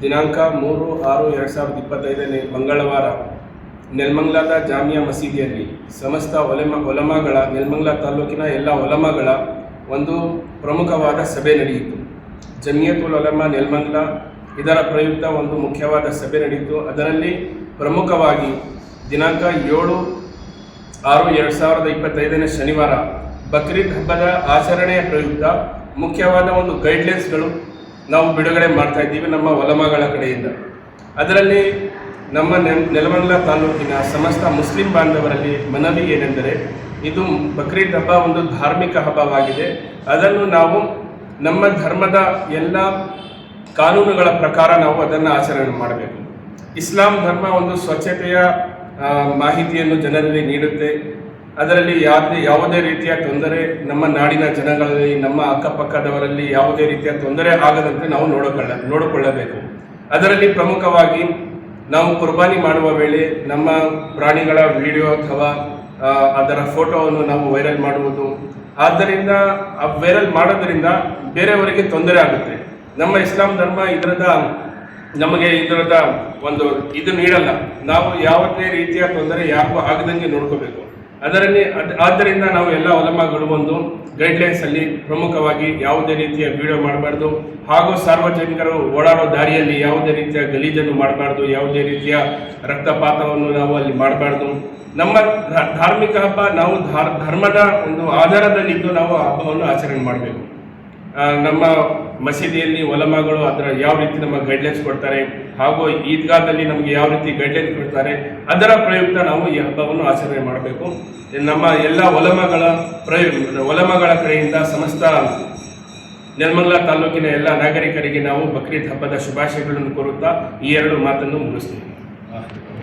ದಿನಾಂಕ 3/6/2025 ಮಂಗಳವಾರ ನೆಲಮಂಗಲದ ಜಾಮಿಯಾ ಮಸೀದಿಯಲ್ಲಿ ಸಮಸ್ತ ಒಲಮಾಗಳ ನೆಲಮಂಗಲ ತಾಲೂಕಿನ ಎಲ್ಲ ಒಲಮಾಗಳ ಒಂದು ಪ್ರಮುಖವಾದ ಸಭೆ ನಡೆಯಿತು. ಜಮಿಯತುಲ್ ಉಲಮಾ ನೆಲಮಂಗಲ ಇದರ ಪ್ರಯುಕ್ತ ಒಂದು ಮುಖ್ಯವಾದ ಸಭೆ ನಡೆಯಿತು. ಅದರಲ್ಲಿ ಪ್ರಮುಖವಾಗಿ ದಿನಾಂಕ 7/6/2025 ಶನಿವಾರ ಬಕ್ರೀದ್ ಹಬ್ಬದ ಆಚರಣೆಯ ಪ್ರಯುಕ್ತ ಮುಖ್ಯವಾದ ಒಂದು ಗೈಡ್ಲೈನ್ಸ್ಗಳು ನಾವು ಬಿಡುಗಡೆ ಮಾಡ್ತಾ ಇದ್ದೀವಿ ನಮ್ಮ ಒಲಮಾಗಳ ಕಡೆಯಿಂದ. ಅದರಲ್ಲಿ ನಮ್ಮ ನೆಲಮಂಗಲ ತಾಲೂಕಿನ ಸಮಸ್ತ ಮುಸ್ಲಿಂ ಬಾಂಧವರಲ್ಲಿ ಮನವಿ ಏನೆಂದರೆ, ಇದು ಬಕ್ರೀದ್ ಹಬ್ಬ ಒಂದು ಧಾರ್ಮಿಕ ಹಬ್ಬವಾಗಿದೆ. ಅದನ್ನು ನಾವು ನಮ್ಮ ಧರ್ಮದ ಎಲ್ಲ ಕಾನೂನುಗಳ ಪ್ರಕಾರ ನಾವು ಅದನ್ನು ಆಚರಣೆ ಮಾಡಬೇಕು. ಇಸ್ಲಾಂ ಧರ್ಮ ಒಂದು ಸ್ವಚ್ಛತೆಯ ಮಾಹಿತಿಯನ್ನು ಜನರಲ್ಲಿ ನೀಡುತ್ತೆ. ಅದರಲ್ಲಿ ಯಾವುದೇ ರೀತಿಯ ತೊಂದರೆ ನಮ್ಮ ನಾಡಿನ ಜನಗಳಲ್ಲಿ, ನಮ್ಮ ಅಕ್ಕಪಕ್ಕದವರಲ್ಲಿ ಯಾವುದೇ ರೀತಿಯ ತೊಂದರೆ ಆಗದಂತೆ ನಾವು ನೋಡಿಕೊಳ್ಳಬೇಕು. ಅದರಲ್ಲಿ ಪ್ರಮುಖವಾಗಿ ನಾವು ಕುರ್ಬಾನಿ ಮಾಡುವ ವೇಳೆ ನಮ್ಮ ಪ್ರಾಣಿಗಳ ವಿಡಿಯೋ ಅಥವಾ ಅದರ ಫೋಟೋವನ್ನು ನಾವು ವೈರಲ್ ಮಾಡುವುದು, ಆದ್ದರಿಂದ ವೈರಲ್ ಮಾಡೋದ್ರಿಂದ ಬೇರೆಯವರಿಗೆ ತೊಂದರೆ ಆಗುತ್ತೆ. ನಮ್ಮ ಇಸ್ಲಾಂ ಧರ್ಮ ನಮಗೆ ಇದರದ ಒಂದು ಇದು ನೀಡಲ್ಲ. ನಾವು ಯಾವುದೇ ರೀತಿಯ ತೊಂದರೆ ಯಾರಿಗೂ ಆಗದಂಗೆ ನೋಡ್ಕೋಬೇಕು. ಆದ್ದರಿಂದ ನಾವು ಎಲ್ಲ ಒಲಮಾಗಳು ಒಂದು ಗೈಡ್ಲೈನ್ಸ್ ಅಲ್ಲಿ ಪ್ರಮುಖವಾಗಿ ಯಾವುದೇ ರೀತಿಯ ವಿಡಿಯೋ ಮಾಡಬಾರ್ದು, ಹಾಗೂ ಸಾರ್ವಜನಿಕರು ಓಡಾಡೋ ದಾರಿಯಲ್ಲಿ ಯಾವುದೇ ರೀತಿಯ ಗಲೀಜನ್ನು ಮಾಡಬಾರ್ದು, ಯಾವುದೇ ರೀತಿಯ ರಕ್ತಪಾತವನ್ನು ನಾವು ಅಲ್ಲಿ ಮಾಡಬಾರ್ದು. ನಮ್ಮ ಧಾರ್ಮಿಕ ಹಬ್ಬ ನಾವು ಧರ್ಮದ ಒಂದು ಆಧಾರದಲ್ಲಿದ್ದು ನಾವು ಹಬ್ಬವನ್ನು ಆಚರಣೆ ಮಾಡಬೇಕು. ನಮ್ಮ ಮಸೀದಿಯಲ್ಲಿ ಒಲಮಾಗಳು ಅದರ ಯಾವ ರೀತಿ ನಮ್ಮ ಗೈಡ್ಲೈನ್ಸ್ ಕೊಡ್ತಾರೆ, ಹಾಗೂ ಈದ್ಗಾದಲ್ಲಿ ನಮಗೆ ಯಾವ ರೀತಿ ಗೈಡ್ಲೈನ್ಸ್ ಕೊಡ್ತಾರೆ, ಅದರ ಪ್ರಯುಕ್ತ ನಾವು ಈ ಹಬ್ಬವನ್ನು ಆಚರಣೆ ಮಾಡಬೇಕು. ನಮ್ಮ ಎಲ್ಲ ಒಲಮಾಗಳ ಕಡೆಯಿಂದ ಸಮಸ್ತ ನೆಲಮಂಗಲ ತಾಲೂಕಿನ ಎಲ್ಲ ನಾಗರಿಕರಿಗೆ ನಾವು ಬಕ್ರೀದ್ ಹಬ್ಬದ ಶುಭಾಶಯಗಳನ್ನು ಕೋರುತ್ತಾ ಈ ಎರಡು ಮಾತನ್ನು ಮುಗಿಸ್ತೀವಿ.